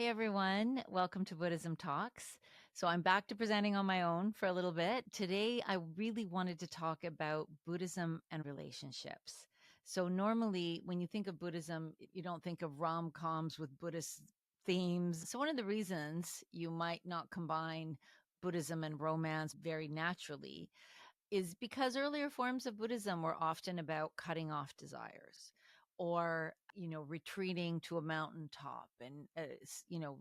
Hey everyone, welcome to Buddhism Talks. So I'm back to presenting on my own for a little bit. Today, I really wanted to talk about Buddhism and relationships. So normally, when you think of Buddhism, you don't think of rom-coms with Buddhist themes. So one of the reasons you might not combine Buddhism and romance very naturally is because earlier forms of Buddhism were often about cutting off desires or, retreating to a mountaintop and,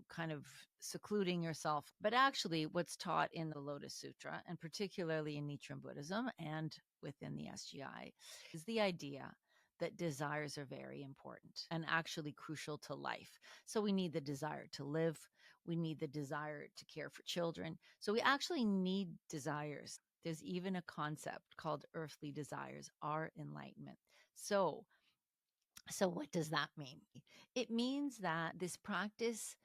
kind of secluding yourself. But actually, what's taught in the Lotus Sutra, and particularly in Nichiren Buddhism and within the SGI, is the idea that desires are very important and actually crucial to life. So we need the desire to live. We need the desire to care for children. So we actually need desires. There's even a concept called earthly desires are enlightenment. So what does that mean? It means that this practice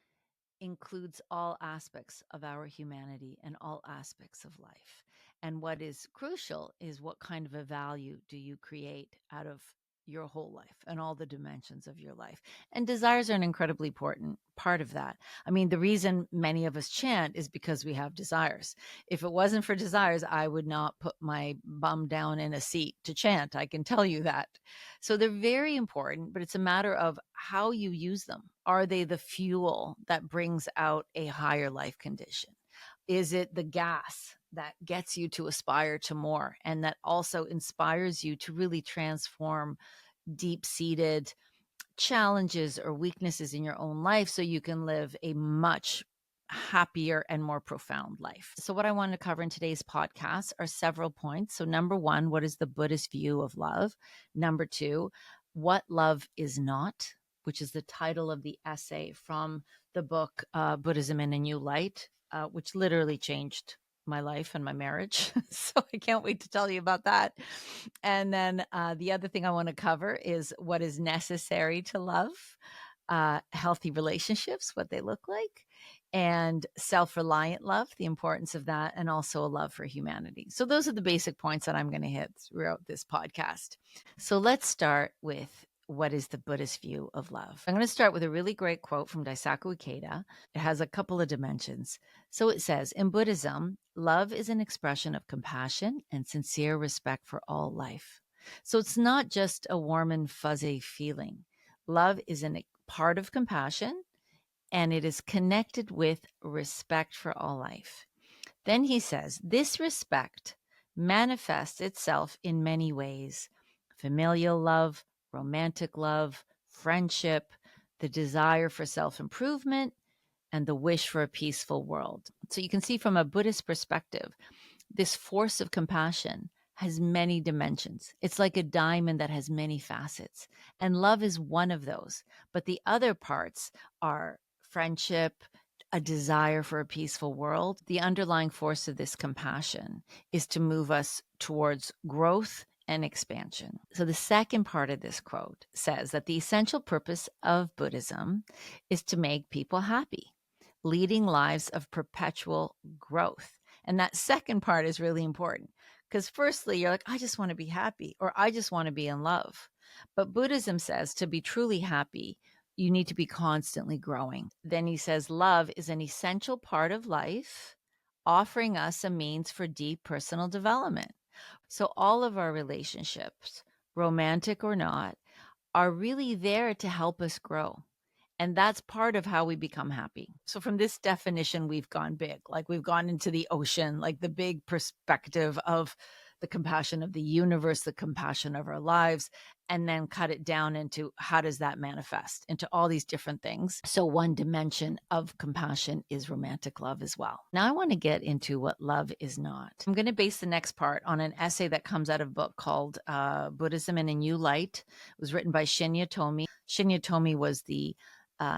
includes all aspects of our humanity and all aspects of life. And what is crucial is what kind of a value do you create out of your whole life and all the dimensions of your life. And desires are an incredibly important part of that. I mean, the reason many of us chant is because we have desires. If it wasn't for desires, I would not put my bum down in a seat to chant. I can tell you that. So they're very important, but it's a matter of how you use them. Are they the fuel that brings out a higher life condition? Is it the gas that gets you to aspire to more and that also inspires you to really transform deep-seated challenges or weaknesses in your own life so you can live a much happier and more profound life? So what I want to cover in today's podcast are several points. So number one, what is the Buddhist view of love? Number two, what love is not, which is the title of the essay from the book Buddhism in a New Light, which literally changed my life and my marriage. So I can't wait to tell you about that. And then the other thing I want to cover is what is necessary to love, healthy relationships, what they look like, and self-reliant love, the importance of that, and also a love for humanity. So those are the basic points that I'm going to hit throughout this podcast. So let's start with what is the Buddhist view of love. I'm going to start with a really great quote from Daisaku Ikeda. It has a couple of dimensions. So it says, in Buddhism, love is an expression of compassion and sincere respect for all life. So it's not just a warm and fuzzy feeling. Love is a part of compassion, and it is connected with respect for all life. Then he says, this respect manifests itself in many ways: familial love, romantic love, friendship, the desire for self-improvement, and the wish for a peaceful world. So you can see from a Buddhist perspective, this force of compassion has many dimensions. It's like a diamond that has many facets, and love is one of those. But the other parts are friendship, a desire for a peaceful world. The underlying force of this compassion is to move us towards growth and expansion. So the second part of this quote says that the essential purpose of Buddhism is to make people happy, leading lives of perpetual growth. And that second part is really important because firstly, you're like, I just want to be happy, or I just want to be in love. But Buddhism says to be truly happy, you need to be constantly growing. Then he says, love is an essential part of life, offering us a means for deep personal development. So all of our relationships, romantic or not, are really there to help us grow. And that's part of how we become happy. So from this definition, we've gone big, like we've gone into the ocean, like the big perspective of the compassion of the universe, the compassion of our lives, and then cut it down into how does that manifest into all these different things. So one dimension of compassion is romantic love as well. Now I want to get into what love is not. I'm going to base the next part on an essay that comes out of a book called Buddhism in a New Light. It was written by Shinya Tomi. Shinya Tomi was the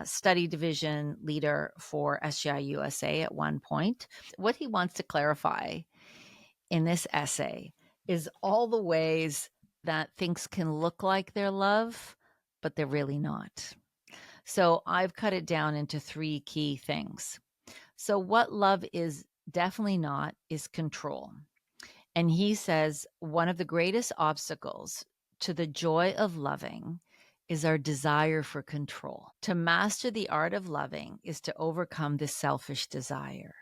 study division leader for SGI USA at one point. What he wants to clarify in this essay is all the ways that things can look like they're love, but they're really not. So I've cut it down into three key things. So what love is definitely not is control. And he says one of the greatest obstacles to the joy of loving is our desire for control. To master the art of loving is to overcome this selfish desire.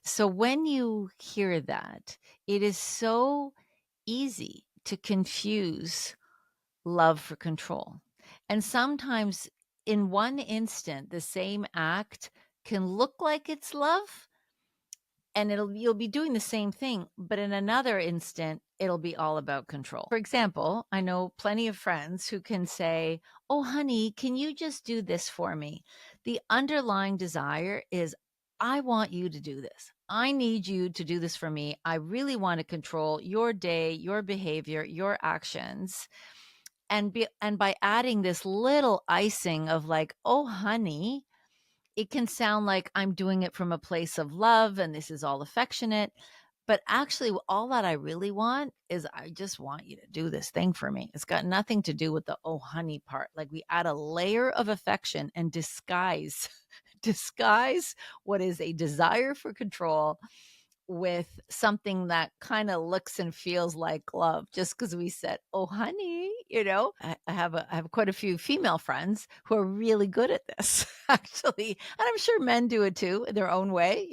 So when you hear that, it is so easy to confuse love for control. And sometimes in one instant, the same act can look like it's love, and you'll be doing the same thing, but in another instant it'll be all about control. For example, I know plenty of friends who can say, "Oh honey, can you just do this for me?" The underlying desire is, "I want you to do this. I need you to do this for me. I really want to control your day, your behavior, your actions." And by adding this little icing of like, "Oh honey," it can sound like I'm doing it from a place of love and this is all affectionate. But actually, all that I really want is, I just want you to do this thing for me. It's got nothing to do with the "oh honey" part. Like, we add a layer of affection and disguise disguise what is a desire for control with something that kind of looks and feels like love, just because we said, "Oh honey," I have quite a few female friends who are really good at this actually, and I'm sure men do it too in their own way.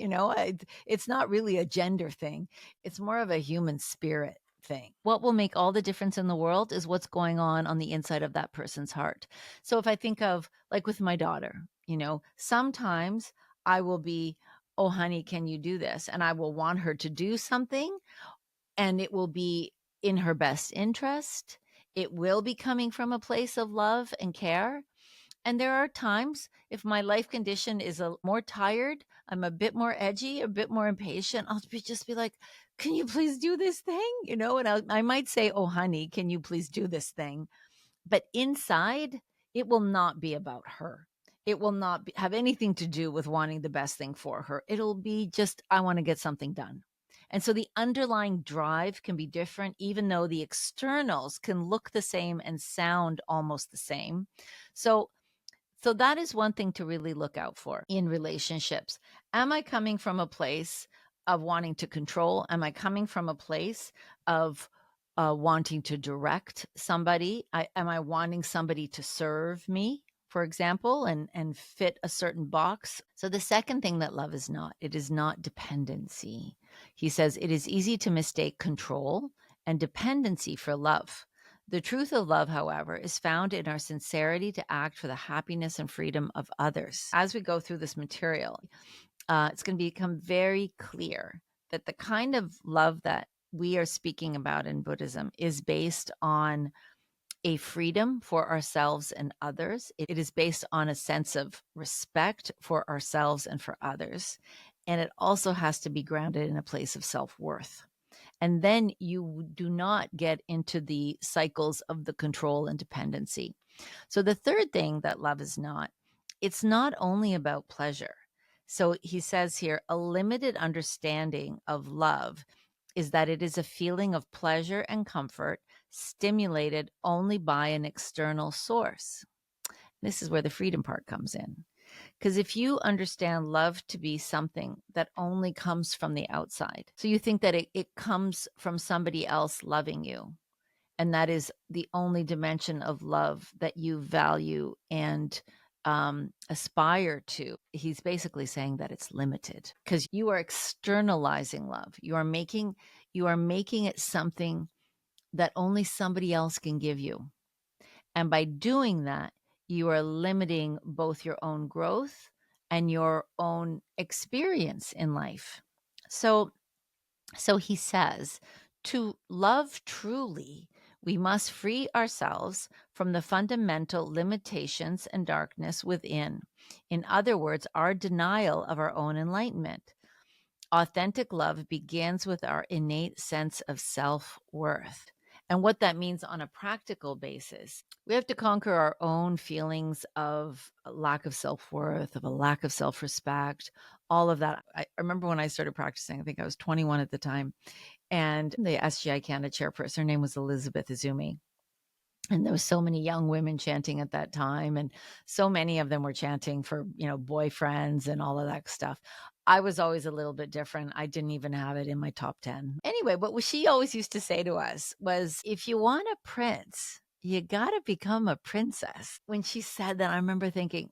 It's not really a gender thing, it's more of a human spirit thing. What will make all the difference in the world is what's going on the inside of that person's heart. So if I think of, like, with my daughter, sometimes I will be, "Oh honey, can you do this?" And I will want her to do something, and it will be in her best interest. It will be coming from a place of love and care. And there are times, if my life condition is more tired, I'm a bit more edgy, a bit more impatient, just be like, "Can you please do this thing?" And I might say, "Oh honey, can you please do this thing?" But inside, it will not be about her. It will not have anything to do with wanting the best thing for her. It'll be just, I want to get something done. And so the underlying drive can be different, even though the externals can look the same and sound almost the same. So that is one thing to really look out for in relationships. Am I coming from a place of wanting to control? Am I coming from a place of wanting to direct somebody? Am I wanting somebody to serve me, for example, and fit a certain box? So the second thing that love is not, it is not dependency. He says it is easy to mistake control and dependency for love. The truth of love, however, is found in our sincerity to act for the happiness and freedom of others. As we go through this material, it's going to become very clear that the kind of love that we are speaking about in Buddhism is based on a freedom for ourselves and others. It is based on a sense of respect for ourselves and for others. And it also has to be grounded in a place of self-worth. And then you do not get into the cycles of the control and dependency. So the third thing that love is not, it's not only about pleasure. So he says here, a limited understanding of love is that it is a feeling of pleasure and comfort stimulated only by an external source. This is where the freedom part comes in. Because if you understand love to be something that only comes from the outside, so you think that it comes from somebody else loving you, and that is the only dimension of love that you value and aspire to, he's basically saying that it's limited, because you are externalizing love. You are making it something that only somebody else can give you. And by doing that, you are limiting both your own growth and your own experience in life. So he says, to love truly, we must free ourselves from the fundamental limitations and darkness within. In other words, our denial of our own enlightenment. Authentic love begins with our innate sense of self-worth. And what that means on a practical basis, we have to conquer our own feelings of a lack of self-worth, of a lack of self-respect, all of that. I remember when I started practicing, I think I was 21 at the time, and the SGI Canada chairperson, her name was Elizabeth Izumi. And there was so many young women chanting at that time, and so many of them were chanting for, boyfriends and all of that stuff. I was always a little bit different. I didn't even have it in my top 10. Anyway, what she always used to say to us was, if you want a prince, you got to become a princess. When she said that, I remember thinking,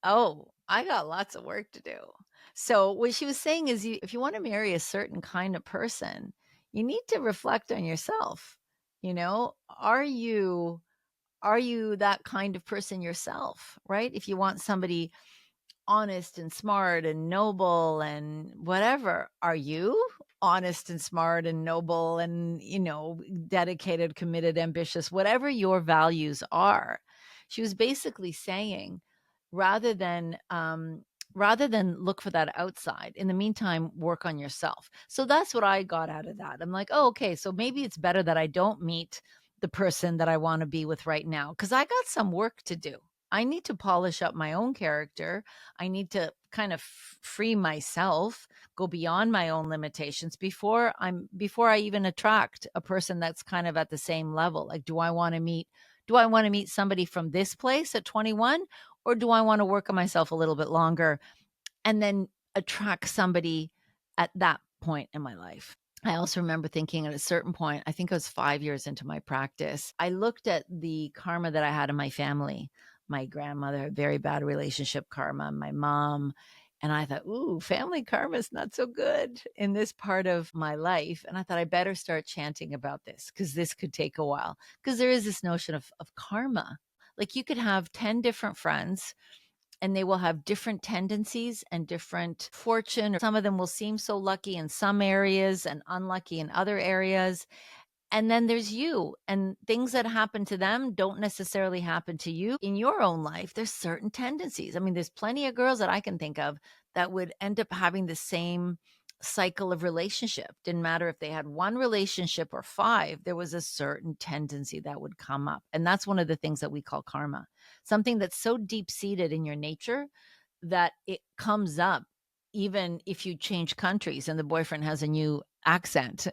oh, I got lots of work to do. So what she was saying is if you want to marry a certain kind of person, you need to reflect on yourself. Are you that kind of person yourself, right? If you want somebody honest and smart and noble and whatever, are you honest and smart and noble and dedicated, committed, ambitious, whatever your values are? She was basically saying, rather than look for that outside, in the meantime work on yourself. So that's what I got out of that. I'm like, oh, okay, so maybe it's better that I don't meet the person that I want to be with right now, because I got some work to do. I need to polish up my own character. I need to kind of free myself, go beyond my own limitations before I even attract a person that's kind of at the same level. Like, do I want to meet somebody from this place at 21, or do I want to work on myself a little bit longer and then attract somebody at that point in my life? I also remember thinking at a certain point, I think I was 5 years into my practice, I looked at the karma that I had in my family. My grandmother had very bad relationship karma, my mom. And I thought, ooh, family karma is not so good in this part of my life. And I thought I better start chanting about this, because this could take a while. Because there is this notion of karma. Like, you could have 10 different friends and they will have different tendencies and different fortune. Some of them will seem so lucky in some areas and unlucky in other areas. And then there's you, and things that happen to them don't necessarily happen to you in your own life. There's certain tendencies. I mean, there's plenty of girls that I can think of that would end up having the same cycle of relationship. Didn't matter if they had one relationship or five, there was a certain tendency that would come up. And that's one of the things that we call karma, something that's so deep seated in your nature that it comes up even if you change countries and the boyfriend has a new accent.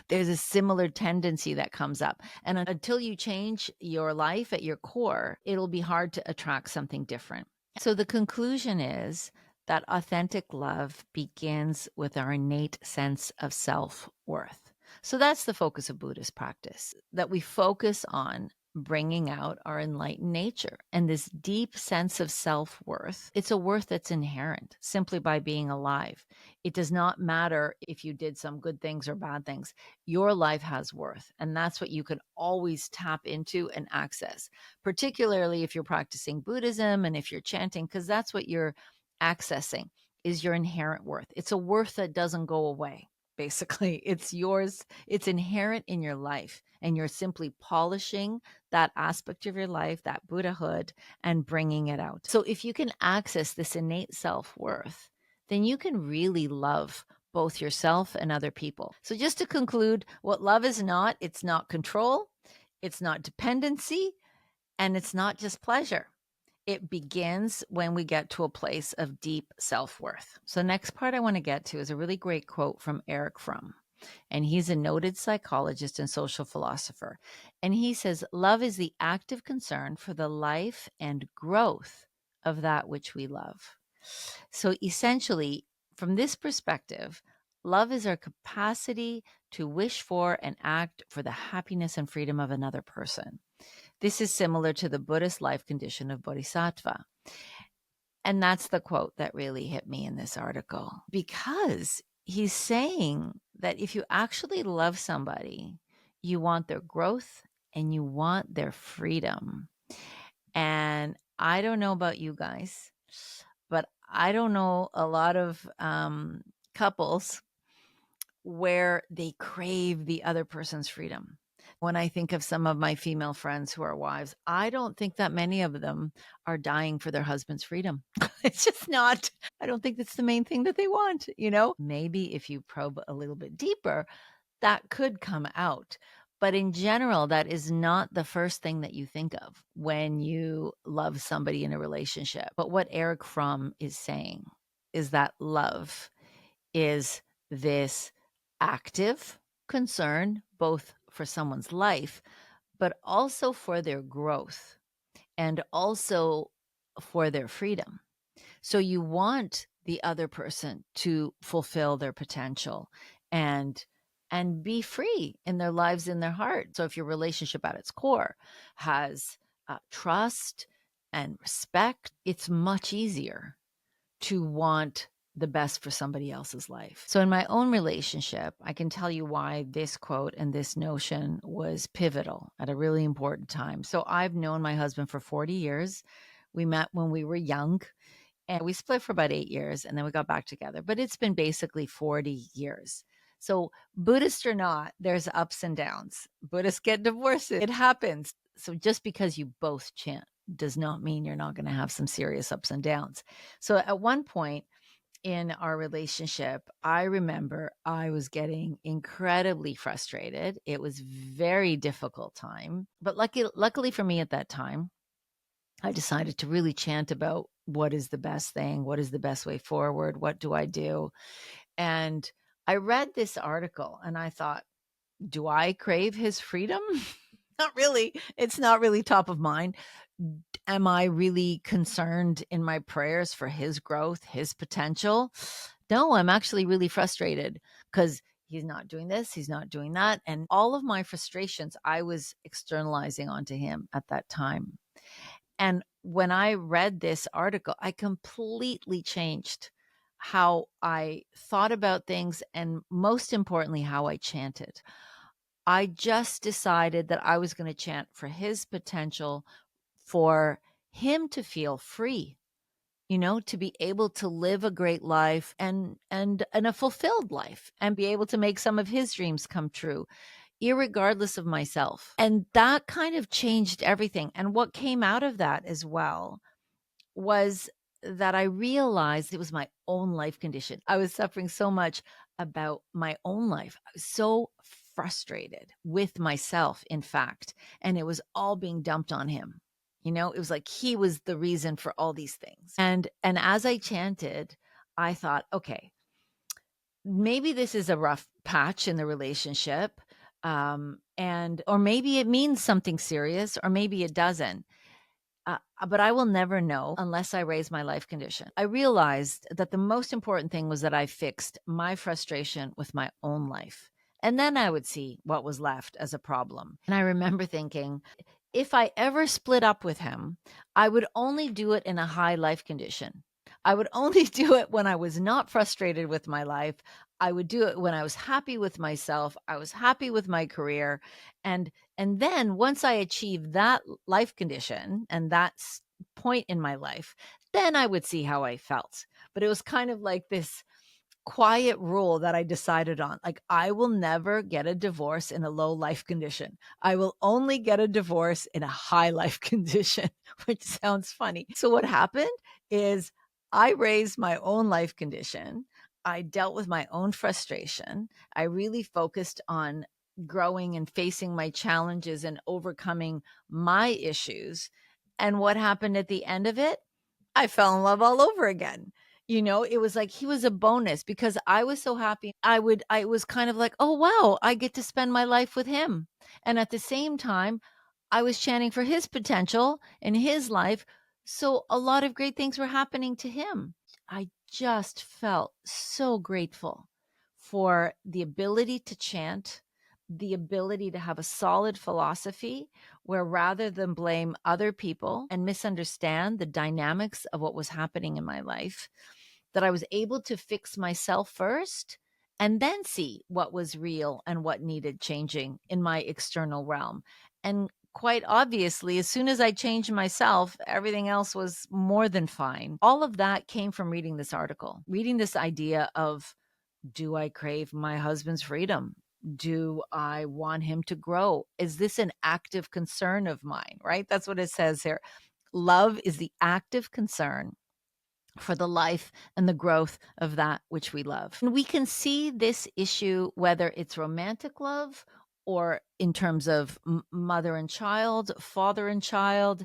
There's a similar tendency that comes up. And until you change your life at your core, it'll be hard to attract something different. So the conclusion is that authentic love begins with our innate sense of self-worth. So that's the focus of Buddhist practice, that we focus on bringing out our enlightened nature and this deep sense of self-worth. It's a worth that's inherent simply by being alive. It does not matter if you did some good things or bad things. Your life has worth, and that's what you can always tap into and access, particularly if you're practicing Buddhism and if you're chanting, because that's what you're accessing, is your inherent worth. It's a worth that doesn't go away. Basically, it's yours. It's inherent in your life, and you're simply polishing that aspect of your life, that Buddhahood, and bringing it out. So if you can access this innate self-worth, then you can really love both yourself and other people. So just to conclude, what love is not, it's not control, it's not dependency, and it's not just pleasure. It begins when we get to a place of deep self-worth. So the next part I want to get to is a really great quote from Erich Fromm. And he's a noted psychologist and social philosopher. And he says, love is the active concern for the life and growth of that which we love. So essentially, from this perspective, love is our capacity to wish for and act for the happiness and freedom of another person. This is similar to the Buddhist life condition of bodhisattva. And that's the quote that really hit me in this article, because he's saying that if you actually love somebody, you want their growth and you want their freedom. And I don't know about you guys, but I don't know a lot of couples where they crave the other person's freedom. When I think of some of my female friends who are wives, I don't think that many of them are dying for their husband's freedom. It's just not, I don't think that's the main thing that they want, Maybe if you probe a little bit deeper, that could come out. But in general, that is not the first thing that you think of when you love somebody in a relationship. But what Erich Fromm is saying is that love is this active concern, both for someone's life, but also for their growth and also for their freedom. So you want the other person to fulfill their potential and and be free in their lives, in their heart. So if your relationship at its core has trust and respect, it's much easier to want the best for somebody else's life. So in my own relationship, I can tell you why this quote and this notion was pivotal at a really important time. So I've known my husband for 40 years. We met when we were young, and we split for about 8 years, and then we got back together. But it's been basically 40 years. So, Buddhist or not, there's ups and downs. Buddhists get divorces. It happens. So, just because you both chant does not mean you're not going to have some serious ups and downs. So, at one point in our relationship, I remember I was getting incredibly frustrated. It was very difficult time. But luckily for me at that time, I decided to really chant about what is the best thing, what is the best way forward, what do I do? And I read this article and I thought, do I crave his freedom? Not really. It's not really top of mind. Am I really concerned in my prayers for his growth, his potential? No, I'm actually really frustrated because he's not doing this, he's not doing that. And all of my frustrations I was externalizing onto him at that time. And when I read this article, I completely changed how I thought about things and, most importantly, how I chanted. I just decided that I was going to chant for his potential, for him to feel free, to be able to live a great life and a fulfilled life, and be able to make some of his dreams come true, irregardless of myself. And that kind of changed everything. And what came out of that as well was that I realized it was my own life condition. I was suffering so much about my own life. I was so frustrated with myself, in fact, and it was all being dumped on him. It was like he was the reason for all these things. And as I chanted, I thought, okay, maybe this is a rough patch in the relationship. Or maybe it means something serious, or maybe it doesn't. But I will never know unless I raise my life condition. I realized that the most important thing was that I fixed my frustration with my own life. And then I would see what was left as a problem. And I remember thinking, if I ever split up with him, I would only do it in a high life condition. I would only do it when I was not frustrated with my life. I would do it when I was happy with myself. I was happy with my career. And then once I achieved that life condition and that point in my life, then I would see how I felt. But it was kind of like this quiet rule that I decided on. Like, I will never get a divorce in a low life condition. I will only get a divorce in a high life condition, which sounds funny. So what happened is I raised my own life condition. I dealt with my own frustration. I really focused on growing and facing my challenges and overcoming my issues. And what happened at the end of it? I fell in love all over again. It was like he was a bonus because I was so happy. I was kind of like, oh, wow, I get to spend my life with him. And at the same time, I was chanting for his potential in his life. So a lot of great things were happening to him. I just felt so grateful for the ability to chant, the ability to have a solid philosophy where, rather than blame other people and misunderstand the dynamics of what was happening in my life, that I was able to fix myself first and then see what was real and what needed changing in my external realm. And quite obviously, as soon as I changed myself, everything else was more than fine. All of that came from reading this article, reading this idea of, do I crave my husband's freedom? Do I want him to grow? Is this an active concern of mine? Right? That's what it says here. Love is the active concern for the life and the growth of that which we love. And we can see this issue, whether it's romantic love or in terms of mother and child, father and child,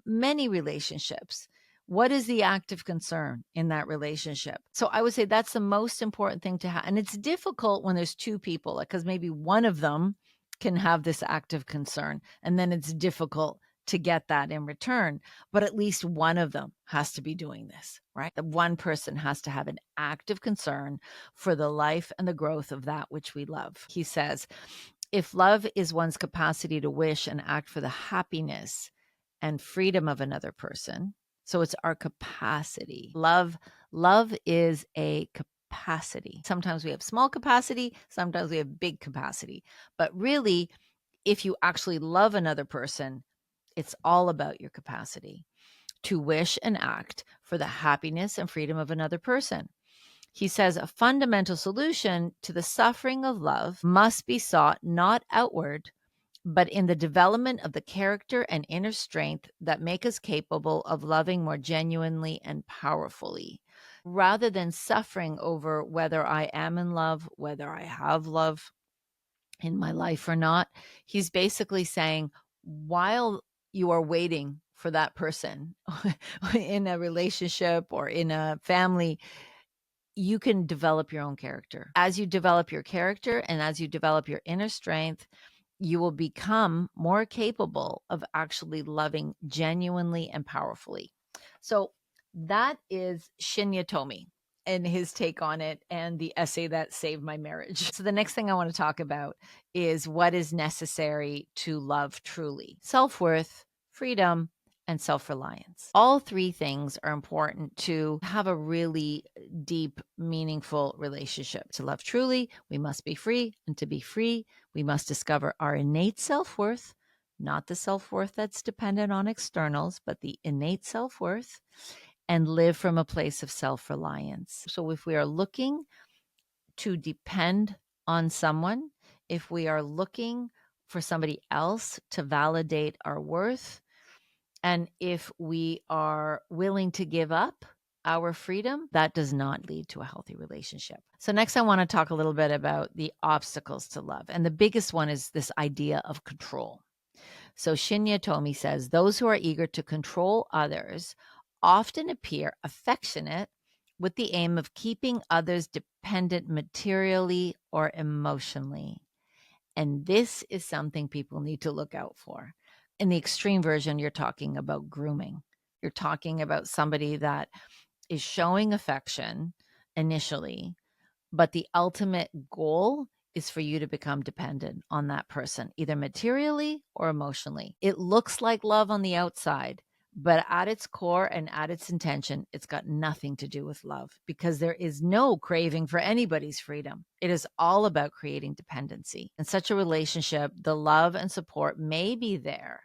many relationships. What is the active concern in that relationship? So I would say that's the most important thing to have. And it's difficult when there's two people, because maybe one of them can have this active concern, and then it's difficult to get that in return, but at least one of them has to be doing this, right? The one person has to have an active concern for the life and the growth of that which we love. He says, if love is one's capacity to wish and act for the happiness and freedom of another person, so it's our capacity. Love is a capacity. Sometimes we have small capacity, sometimes we have big capacity. But really, if you actually love another person, it's all about your capacity to wish and act for the happiness and freedom of another person. He says a fundamental solution to the suffering of love must be sought not outward, but in the development of the character and inner strength that make us capable of loving more genuinely and powerfully, rather than suffering over whether I am in love, whether I have love in my life or not. He's basically saying, while you are waiting for that person in a relationship or in a family, you can develop your own character. As you develop your character and as you develop your inner strength, you will become more capable of actually loving genuinely and powerfully. So that is Shinya Tomi and his take on it and the essay that saved my marriage. So the next thing I want to talk about is what is necessary to love truly: self-worth, freedom, and self-reliance. All three things are important to have a really deep, meaningful relationship. To love truly, we must be free, and to be free, we must discover our innate self-worth, not the self-worth that's dependent on externals, but the innate self-worth, and live from a place of self-reliance. So if we are looking to depend on someone, if we are looking for somebody else to validate our worth, and if we are willing to give up our freedom, that does not lead to a healthy relationship. So next I want to talk a little bit about the obstacles to love. And the biggest one is this idea of control. So Shinya Tomi says, those who are eager to control others often appear affectionate with the aim of keeping others dependent materially or emotionally. And this is something people need to look out for. In the extreme version, you're talking about grooming. You're talking about somebody that is showing affection initially, but the ultimate goal is for you to become dependent on that person, either materially or emotionally. It looks like love on the outside, but at its core and at its intention, it's got nothing to do with love, because there is no craving for anybody's freedom. It is all about creating dependency. In such a relationship, the love and support may be there,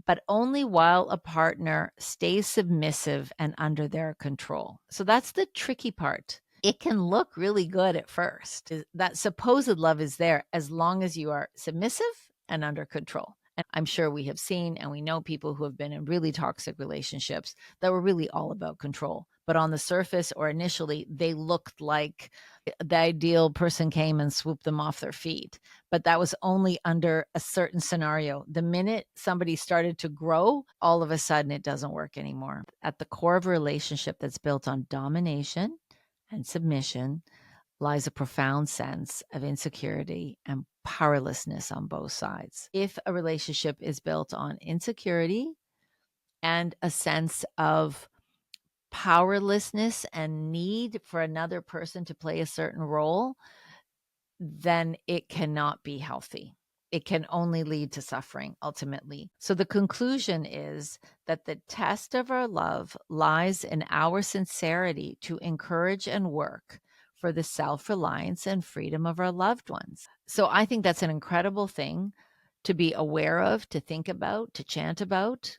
but only while a partner stays submissive and under their control. So that's the tricky part. It can look really good at first. That supposed love is there as long as you are submissive and under control. And I'm sure we have seen and we know people who have been in really toxic relationships that were really all about control. But on the surface or initially, they looked like the ideal person came and swooped them off their feet. But that was only under a certain scenario. The minute somebody started to grow, all of a sudden it doesn't work anymore. At the core of a relationship that's built on domination and submission lies a profound sense of insecurity and powerlessness on both sides. If a relationship is built on insecurity and a sense of powerlessness and need for another person to play a certain role, then it cannot be healthy. It can only lead to suffering ultimately. So the conclusion is that the test of our love lies in our sincerity to encourage and work for the self-reliance and freedom of our loved ones. So I think that's an incredible thing to be aware of, to think about, to chant about,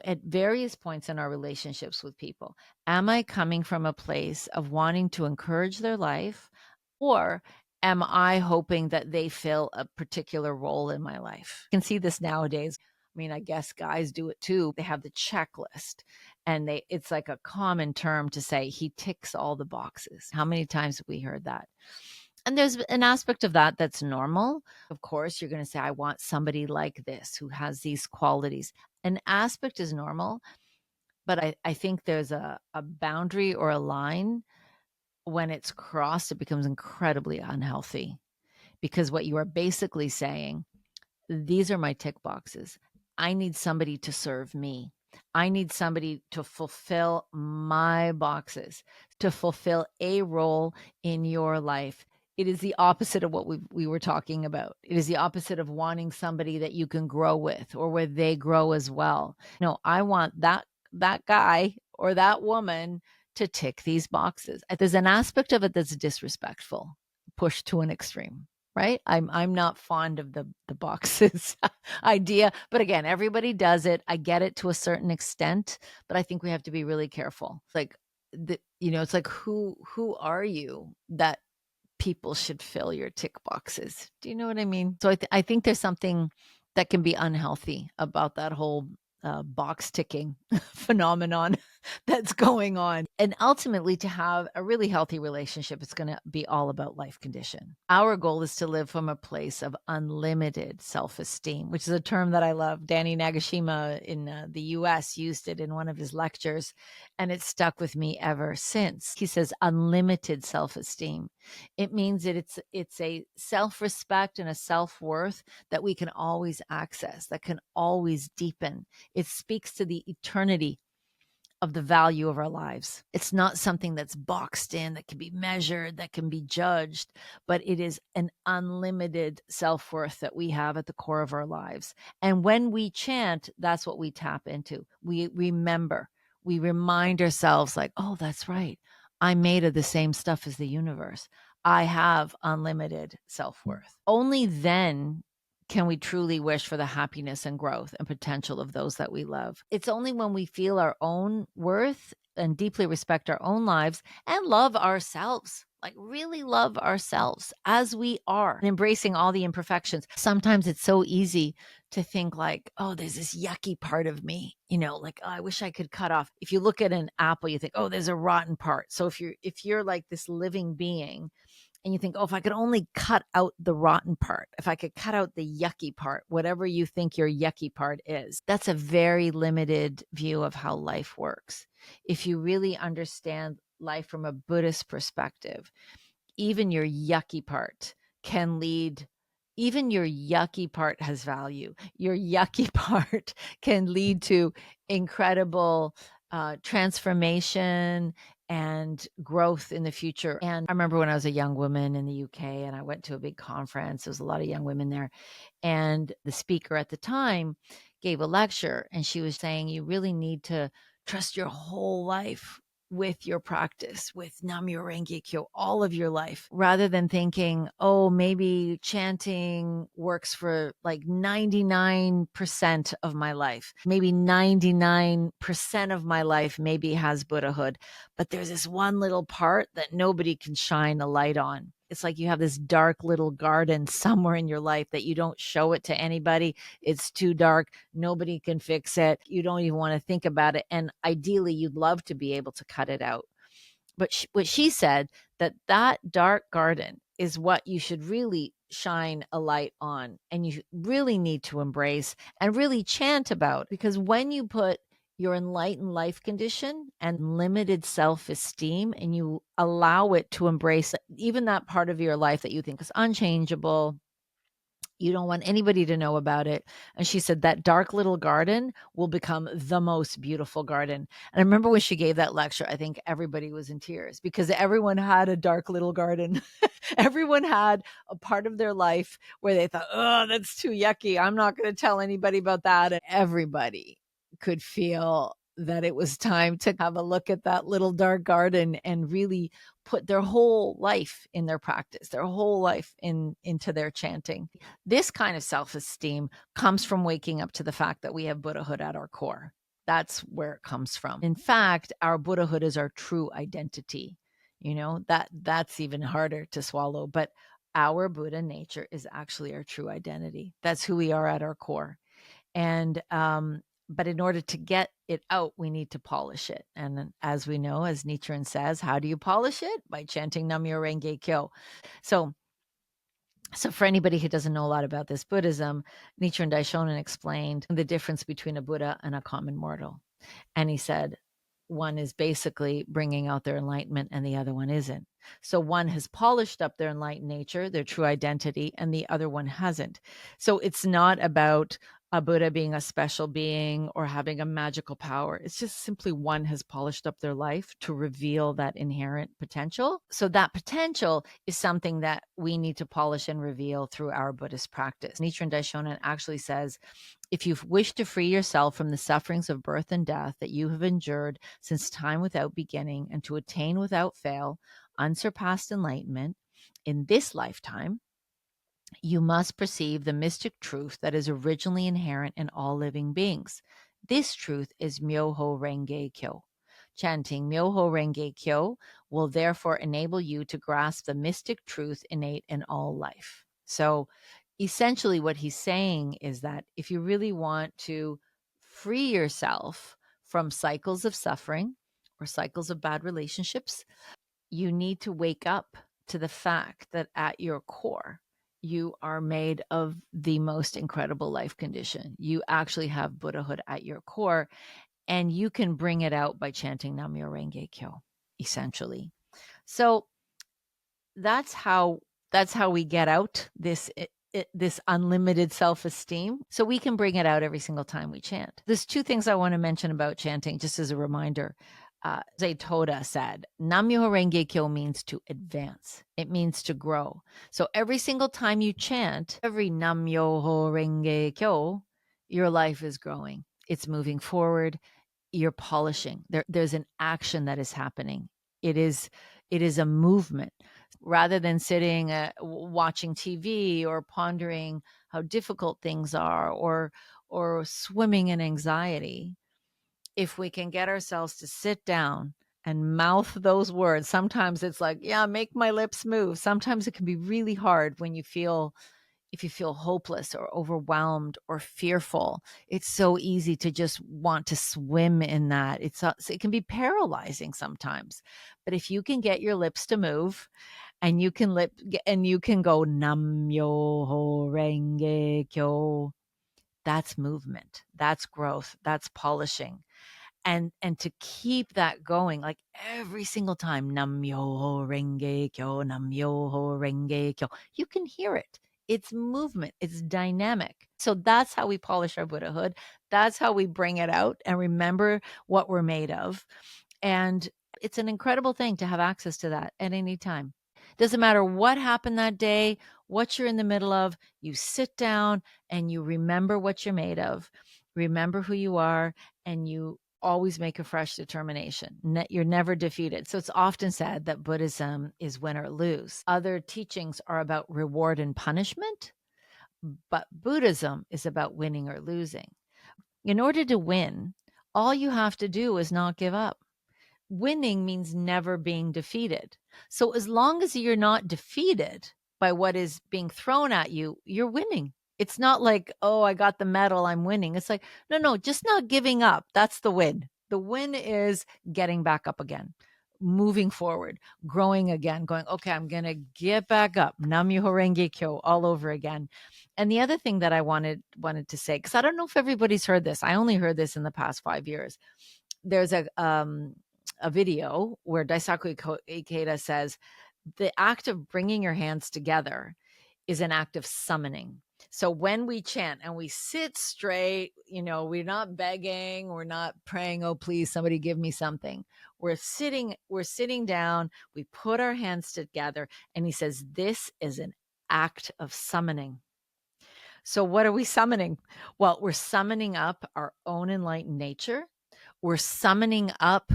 at various points in our relationships with people. Am I coming from a place of wanting to encourage their life, or am I hoping that they fill a particular role in my life? You can see this nowadays. I mean, I guess guys do it too. They have the checklist, and it's like a common term to say he ticks all the boxes. How many times have we heard that? And there's an aspect of that that's normal. Of course, you're going to say, I want somebody like this who has these qualities. An aspect is normal, but I think there's a boundary or a line. When it's crossed, it becomes incredibly unhealthy, because what you are basically saying, these are my tick boxes. I need somebody to serve me. I need somebody to fulfill my boxes, to fulfill a role in your life. It is the opposite of what we were talking about. It is the opposite of wanting somebody that you can grow with or where they grow as well. No, I want that guy or that woman to tick these boxes. There's an aspect of it that's disrespectful, pushed to an extreme, right? I'm not fond of the boxes idea, but again, everybody does it. I get it to a certain extent, but I think we have to be really careful. It's like it's like who are you that people should fill your tick boxes? Do you know what I mean? So I think there's something that can be unhealthy about that whole box ticking phenomenon that's going on. And ultimately, to have a really healthy relationship, it's going to be all about life condition. Our goal is to live from a place of unlimited self esteem, which is a term that I love. Danny Nagashima in the US used it in one of his lectures, and it's stuck with me ever since. He says unlimited self esteem. It means that it's a self respect and a self worth that we can always access, that can always deepen. It speaks to the eternity of the value of our lives. It's not something that's boxed in, that can be measured, that can be judged, but it is an unlimited self worth that we have at the core of our lives. And when we chant, that's what we tap into. We remember, we remind ourselves, like, oh, that's right. I'm made of the same stuff as the universe. I have unlimited self worth. Only then can we truly wish for the happiness and growth and potential of those that we love. It's only when we feel our own worth and deeply respect our own lives and love ourselves, like really love ourselves as we are, and embracing all the imperfections. Sometimes it's so easy to think like, oh, there's this yucky part of me, like, oh, I wish I could cut off. If you look at an apple, you think, oh, there's a rotten part. So if you're like this living being, and you think, oh, if I could only cut out the rotten part, if I could cut out the yucky part, whatever you think your yucky part is, that's a very limited view of how life works. If you really understand life from a Buddhist perspective, even your yucky part can lead, even your yucky part has value. Your yucky part can lead to incredible transformation and growth in the future. And I remember when I was a young woman in the UK and I went to a big conference, there was a lot of young women there. And the speaker at the time gave a lecture and she was saying, you really need to trust your whole life with your practice, with Nam-myoho Renge Kyo, all of your life, rather than thinking, oh, maybe chanting works for like 99% of my life. Maybe 99% of my life maybe has Buddhahood, but there's this one little part that nobody can shine a light on. It's like you have this dark little garden somewhere in your life that you don't show it to anybody. It's too dark. Nobody can fix it. You don't even want to think about it. And ideally, you'd love to be able to cut it out. But what she said, that dark garden is what you should really shine a light on and you really need to embrace and really chant about, because when you put your enlightened life condition and limited self-esteem and you allow it to embrace even that part of your life that you think is unchangeable, you don't want anybody to know about it. And she said that dark little garden will become the most beautiful garden. And I remember when she gave that lecture, I think everybody was in tears because everyone had a dark little garden. Everyone had a part of their life where they thought, oh, that's too yucky. I'm not going to tell anybody about that. And everybody could feel that it was time to have a look at that little dark garden and really put their whole life in their practice, their whole life into their chanting. This kind of self-esteem comes from waking up to the fact that we have Buddhahood at our core. That's where it comes from. In fact, our Buddhahood is our true identity. That's even harder to swallow, but our Buddha nature is actually our true identity. That's who we are at our core. And but in order to get it out, we need to polish it. And as we know, as Nichiren says, how do you polish it? By chanting Nam-myoho Renge Kyo. So for anybody who doesn't know a lot about this Buddhism, Nichiren Daishonin explained the difference between a Buddha and a common mortal. And he said, one is basically bringing out their enlightenment and the other one isn't. So one has polished up their enlightened nature, their true identity, and the other one hasn't. So it's not about a Buddha being a special being or having a magical power. It's just simply one has polished up their life to reveal that inherent potential. So that potential is something that we need to polish and reveal through our Buddhist practice. Nichiren Daishonin actually says, if you wish to free yourself from the sufferings of birth and death that you have endured since time without beginning, and to attain without fail unsurpassed enlightenment in this lifetime, you must perceive the mystic truth that is originally inherent in all living beings. This truth is Myoho Renge Kyo. Chanting Myoho Renge Kyo will therefore enable you to grasp the mystic truth innate in all life. So essentially what he's saying is that if you really want to free yourself from cycles of suffering or cycles of bad relationships, you need to wake up to the fact that at your core, you are made of the most incredible life condition. You actually have Buddhahood at your core, and you can bring it out by chanting Nam-myoho Renge Kyo, essentially. So that's how we get out this unlimited self-esteem, so we can bring it out every single time we chant. There's two things I want to mention about chanting, just as a reminder. Toda said, Nam-myoho Renge Kyo means to advance. It means to grow. So every single time you chant, every Nam-myoho Renge Kyo, your life is growing. It's moving forward. You're polishing. There's an action that is happening. It is a movement. Rather than sitting watching TV or pondering how difficult things are, or swimming in anxiety, if we can get ourselves to sit down and mouth those words, sometimes it's like, yeah, make my lips move. Sometimes it can be really hard when you feel hopeless or overwhelmed or fearful. It's so easy to just want to swim in that. It can be paralyzing sometimes. But if you can get your lips to move, and you can go Nam Myoho Renge Kyo, that's movement, that's growth, that's polishing. And to keep that going, like every single time, Nam-myoho Renge Kyo, Nam-myoho Renge Kyo, you can hear it. It's movement. It's dynamic. So that's how we polish our Buddhahood. That's how we bring it out and remember what we're made of. And it's an incredible thing to have access to that at any time. Doesn't matter what happened that day, what you're in the middle of, you sit down and you remember what you're made of, remember who you are, and you always make a fresh determination. You're never defeated. So it's often said that Buddhism is win or lose. Other teachings are about reward and punishment, but Buddhism is about winning or losing. In order to win, all you have to do is not give up. Winning means never being defeated. So as long as you're not defeated by what is being thrown at you, you're winning. It's not like, oh, I got the medal, I'm winning. It's like, no, just not giving up. That's the win. The win is getting back up again, moving forward, growing again, going, okay, I'm going to get back up. Nam-myoho Renge Kyo all over again. And the other thing that I wanted to say, because I don't know if everybody's heard this. I only heard this in the past 5 years. There's a video where Daisaku Ikeda says, the act of bringing your hands together is an act of summoning. So when we chant and we sit straight, we're not begging, we're not praying, oh, please, somebody give me something. We're sitting down, we put our hands together, and he says, this is an act of summoning. So what are we summoning? Well, we're summoning up our own enlightened nature. We're summoning up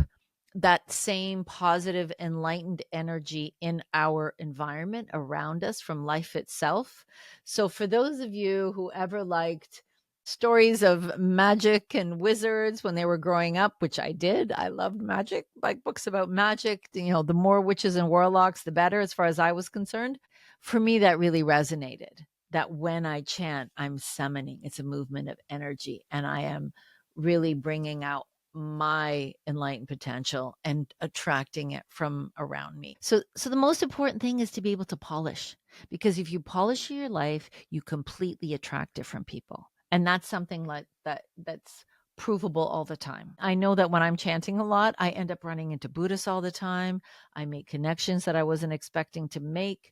that same positive enlightened energy in our environment around us from life itself. So for those of you who ever liked stories of magic and wizards when they were growing up, which I did, I loved magic, like books about magic, the more witches and warlocks, the better, as far as I was concerned. For me, that really resonated, that when I chant, I'm summoning. It's a movement of energy, and I am really bringing out my enlightened potential and attracting it from around me. So the most important thing is to be able to polish, because if you polish your life, you completely attract different people. And that's something like that's provable all the time. I know that when I'm chanting a lot, I end up running into Buddhists all the time. I make connections that I wasn't expecting to make.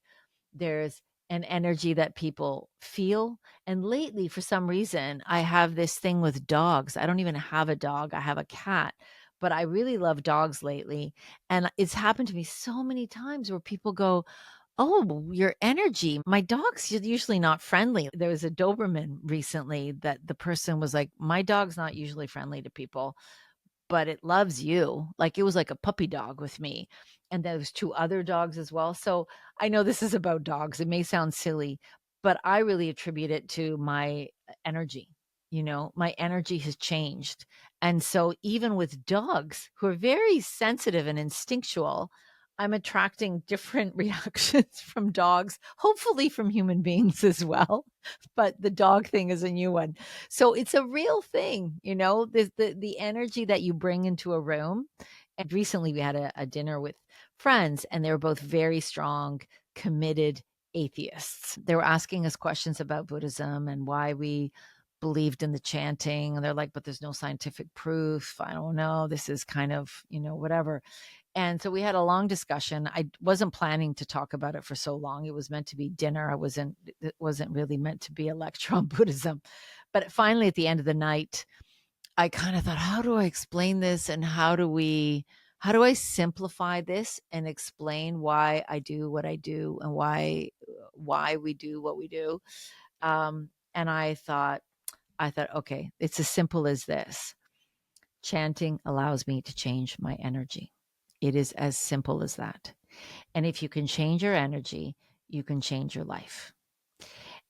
There's and energy that people feel. And lately, for some reason, I have this thing with dogs. I don't even have a dog, I have a cat, but I really love dogs lately. And it's happened to me so many times where people go, "Oh, your energy." My dog's usually not friendly. There was a Doberman recently that the person was like, "My dog's not usually friendly to people, but it loves you." Like, it was like a puppy dog with me. And there was 2 other dogs as well. So I know this is about dogs. It may sound silly, but I really attribute it to my energy. My energy has changed. And so even with dogs who are very sensitive and instinctual, I'm attracting different reactions from dogs, hopefully from human beings as well. But the dog thing is a new one. So it's a real thing, the energy that you bring into a room. And recently we had a dinner with friends, and they were both very strong, committed atheists. They were asking us questions about Buddhism and why we believed in the chanting. And they're like, but there's no scientific proof. I don't know. This is kind of, whatever. And so we had a long discussion. I wasn't planning to talk about it for so long. It was meant to be dinner. It wasn't really meant to be a lecture on Buddhism. But finally, at the end of the night, I kind of thought, how do I explain this? And how do I simplify this and explain why I do what I do and why we do what we do? And I thought, okay, it's as simple as this. Chanting allows me to change my energy. It is as simple as that. And if you can change your energy, you can change your life.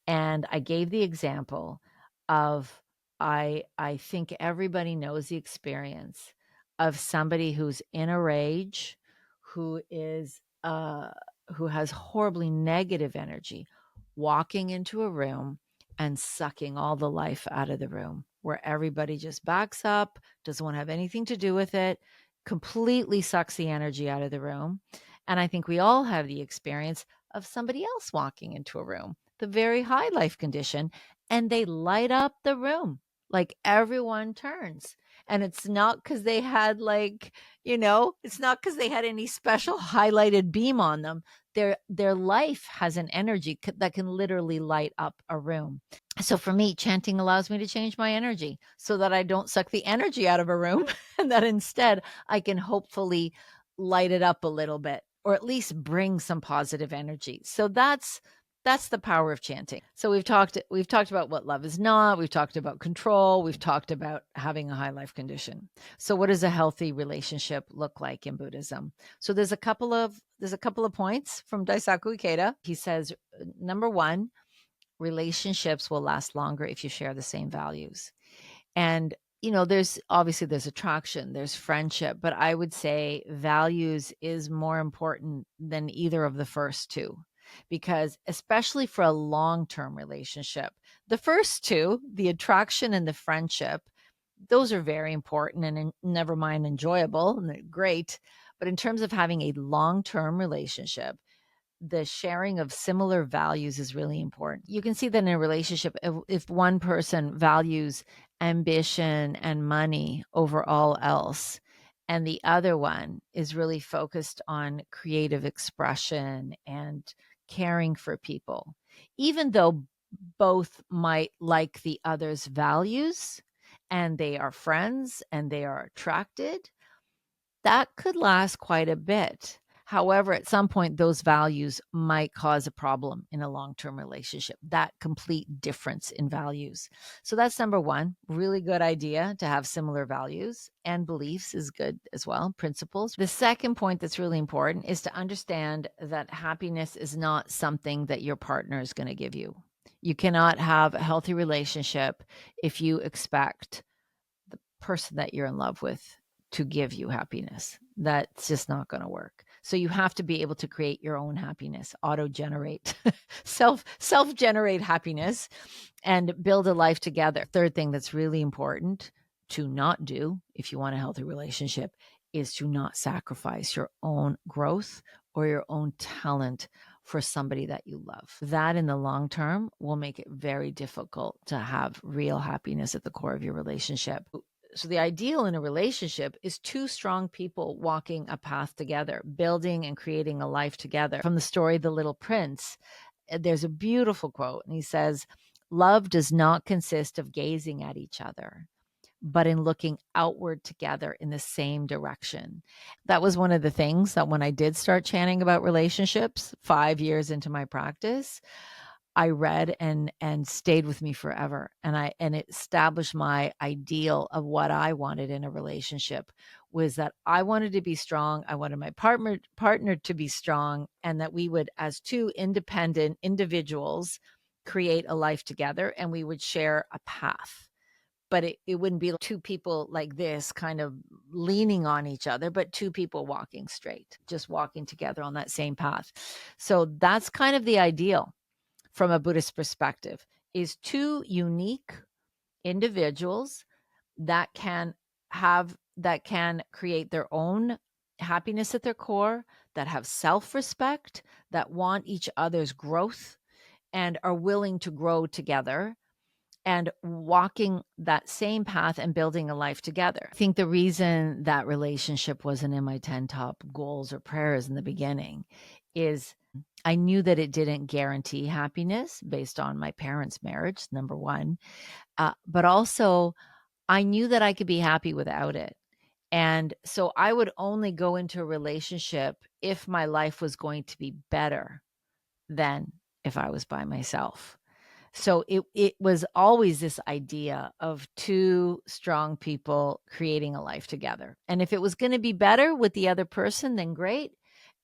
And I gave the example of I think everybody knows the experience of somebody who's in a rage, who is who has horribly negative energy, walking into a room and sucking all the life out of the room, where everybody just backs up, doesn't want to have anything to do with it, completely sucks the energy out of the room. And I think we all have the experience of somebody else walking into a room, the very high life condition, and they light up the room. Like, everyone turns. And it's not because they had it's not because they had any special highlighted beam on them. Their life has an energy that can literally light up a room. So for me, chanting allows me to change my energy so that I don't suck the energy out of a room and that instead I can hopefully light it up a little bit, or at least bring some positive energy. So that's the power of chanting. So we've talked about what love is not, we've talked about control, we've talked about having a high life condition. So what does a healthy relationship look like in Buddhism? So there's a couple of points from Daisaku Ikeda. He says, number 1, relationships will last longer if you share the same values. And there's attraction, there's friendship, but I would say values is more important than either of the first two, because especially for a long-term relationship, the first two, the attraction and the friendship, those are very important and never mind enjoyable and they're great. But in terms of having a long-term relationship, the sharing of similar values is really important. You can see that in a relationship, if one person values ambition and money over all else, and the other one is really focused on creative expression and caring for people, even though both might like the other's values and they are friends and they are attracted, that could last quite a bit. However, at some point, those values might cause a problem in a long-term relationship, that complete difference in values. So that's number 1. Really good idea to have similar values, and beliefs is good as well, principles. The second point that's really important is to understand that happiness is not something that your partner is going to give you. You cannot have a healthy relationship if you expect the person that you're in love with to give you happiness. That's just not going to work. So you have to be able to create your own happiness, auto generate, self generate happiness, and build a life together. Third thing that's really important to not do if you want a healthy relationship is to not sacrifice your own growth or your own talent for somebody that you love. That in the long term will make it very difficult to have real happiness at the core of your relationship. So the ideal in a relationship is 2 strong people walking a path together, building and creating a life together. From the story The Little Prince, there's a beautiful quote, and he says, "Love does not consist of gazing at each other, but in looking outward together in the same direction." That was one of the things that when I did start chanting about relationships 5 years into my practice, I read and stayed with me forever. And it established my ideal of what I wanted in a relationship, was that I wanted to be strong. I wanted my partner to be strong, and that we would, as two independent individuals, create a life together, and we would share a path. But it wouldn't be two people like this kind of leaning on each other, but two people walking straight, just walking together on that same path. So that's kind of the ideal from a Buddhist perspective, is two unique individuals that can create their own happiness at their core, that have self-respect, that want each other's growth and are willing to grow together and walking that same path and building a life together. I think the reason that relationship wasn't in my 10 top goals or prayers in the beginning is I knew that it didn't guarantee happiness based on my parents' marriage, number one. But also, I knew that I could be happy without it. And so I would only go into a relationship if my life was going to be better than if I was by myself. So it was always this idea of two strong people creating a life together. And if it was going to be better with the other person, then great.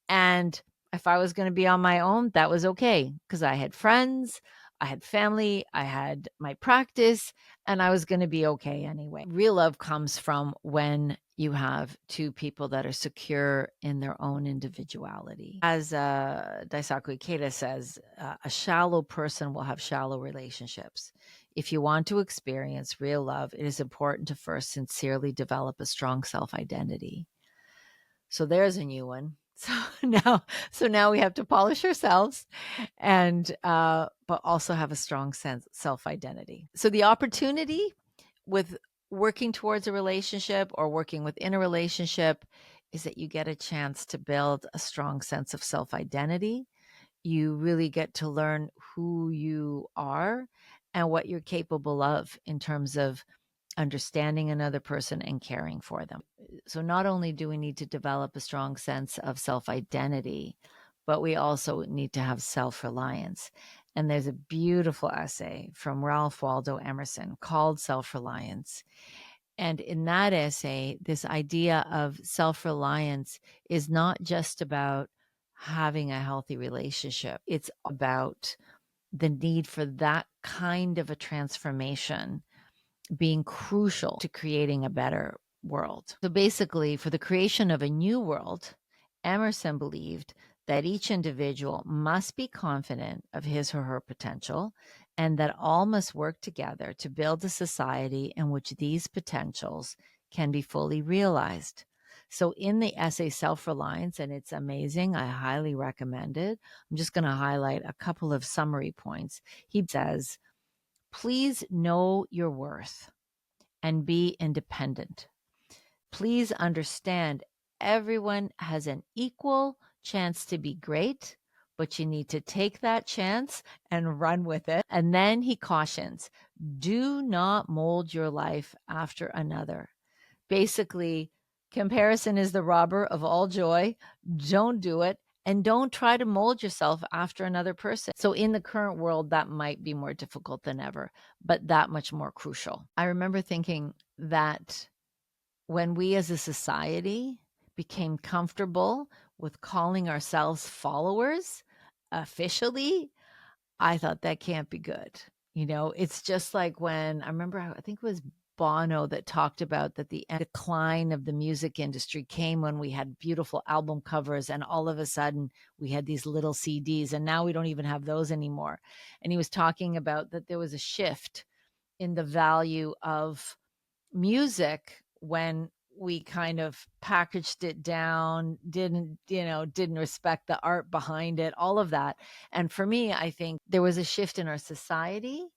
And if I was going to be on my own, that was okay, because I had friends, I had family, I had my practice, and I was going to be okay anyway. Real love comes from when you have two people that are secure in their own individuality. As Daisaku Ikeda says, a shallow person will have shallow relationships. If you want to experience real love, it is important to first sincerely develop a strong self-identity. So there's a new one. So now we have to polish ourselves and but also have a strong sense self-identity. So the opportunity with working towards a relationship or working within a relationship is that you get a chance to build a strong sense of self-identity. You really get to learn who you are and what you're capable of in terms of understanding another person and caring for them. So not only do we need to develop a strong sense of self-identity, but we also need to have self-reliance. And there's a beautiful essay from Ralph Waldo Emerson called Self-Reliance. And in that essay, this idea of self-reliance is not just about having a healthy relationship. It's about the need for that kind of a transformation being crucial to creating a better world. So basically, for the creation of a new world, Emerson believed that each individual must be confident of his or her potential, and that all must work together to build a society in which these potentials can be fully realized. So in the essay Self-Reliance, and it's amazing, I highly recommend it. I'm just going to highlight a couple of summary points. He says, please know your worth and be independent. Please understand everyone has an equal chance to be great, but you need to take that chance and run with it. And then he cautions, do not mold your life after another. Basically, comparison is the robber of all joy. Don't do it. And don't try to mold yourself after another person. So in the current world, that might be more difficult than ever, but that much more crucial. I remember thinking that when we as a society became comfortable with calling ourselves followers officially, I thought that can't be good. You know, it's just like when I remember, I think it was Bono that talked about that the decline of the music industry came when we had beautiful album covers and all of a sudden we had these little CDs and now we don't even have those anymore. And he was talking about that there was a shift in the value of music when we kind of packaged it down, didn't respect the art behind it, all of that. And for me, I think there was a shift in our society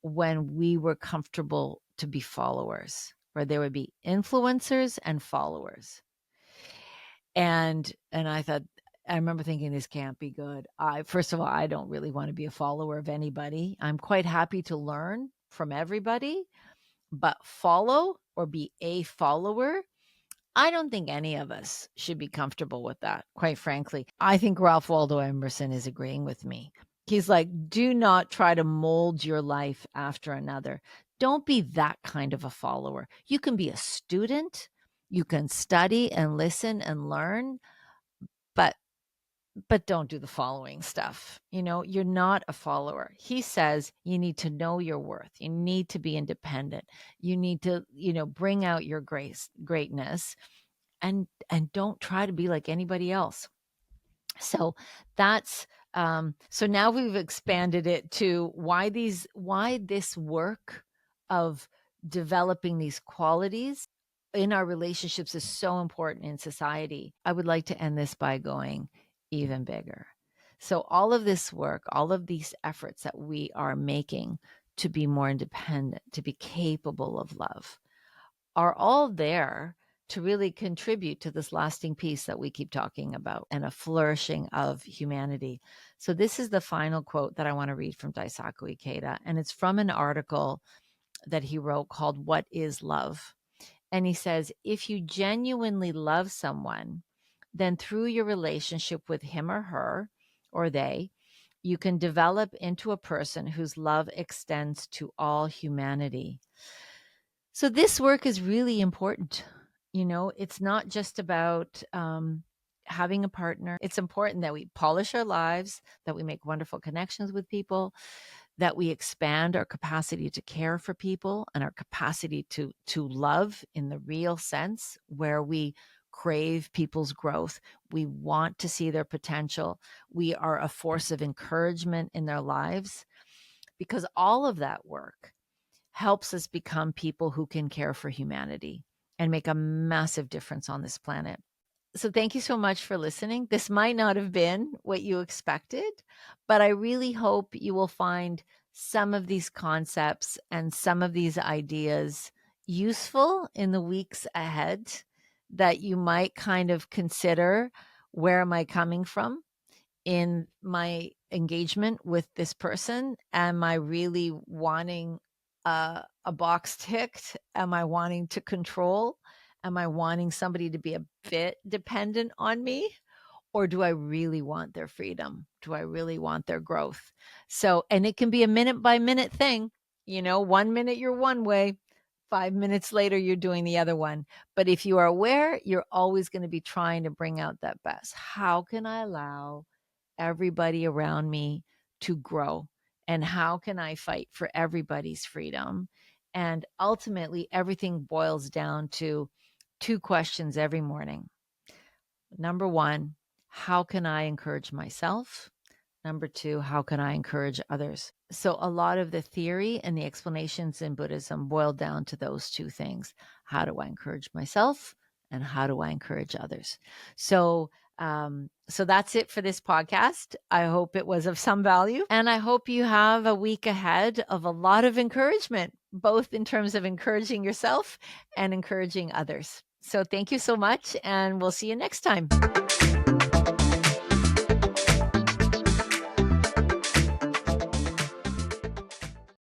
when we were comfortable to be followers, where there would be influencers and followers. And I thought I remember thinking this can't be good. First of all, I don't really want to be a follower of anybody. I'm quite happy to learn from everybody, but follow or be a follower, I don't think any of us should be comfortable with that, quite frankly. I think Ralph Waldo Emerson is agreeing with me. He's like, do not try to mold your life after another. Don't be that kind of a follower. You can be a student, you can study and listen and learn, but don't do the following stuff. You're not a follower. He says you need to know your worth. You need to be independent. You need to, bring out your greatness, and don't try to be like anybody else. So that's so now we've expanded it to why this work of developing these qualities in our relationships is so important in society. I would like to end this by going even bigger. So all of this work, all of these efforts that we are making to be more independent, to be capable of love, are all there to really contribute to this lasting peace that we keep talking about and a flourishing of humanity. So this is the final quote that I want to read from Daisaku Ikeda, and it's from an article that he wrote called What is Love? And he says, if you genuinely love someone, then through your relationship with him or her or they, you can develop into a person whose love extends to all humanity. So this work is really important. It's not just about having a partner. It's important that we polish our lives, that we make wonderful connections with people, that we expand our capacity to care for people and our capacity to love in the real sense, where we crave people's growth. We want to see their potential. We are a force of encouragement in their lives, because all of that work helps us become people who can care for humanity and make a massive difference on this planet. So thank you so much for listening. This might not have been what you expected, but I really hope you will find some of these concepts and some of these ideas useful in the weeks ahead, that you might kind of consider, where am I coming from in my engagement with this person? Am I really wanting a box ticked? Am I wanting to control? Am I wanting somebody to be a bit dependent on me? Or do I really want their freedom? Do I really want their growth? So, and it can be a minute by minute thing. 1 minute you're one way, 5 minutes later you're doing the other one. But if you are aware, you're always going to be trying to bring out that best. How can I allow everybody around me to grow? And how can I fight for everybody's freedom? And ultimately, everything boils down to two questions every morning. Number one, how can I encourage myself? Number two, how can I encourage others? So a lot of the theory and the explanations in Buddhism boil down to those two things. How do I encourage myself? And how do I encourage others? So that's it for this podcast. I hope it was of some value, and I hope you have a week ahead of a lot of encouragement, both in terms of encouraging yourself and encouraging others. So thank you so much, and we'll see you next time.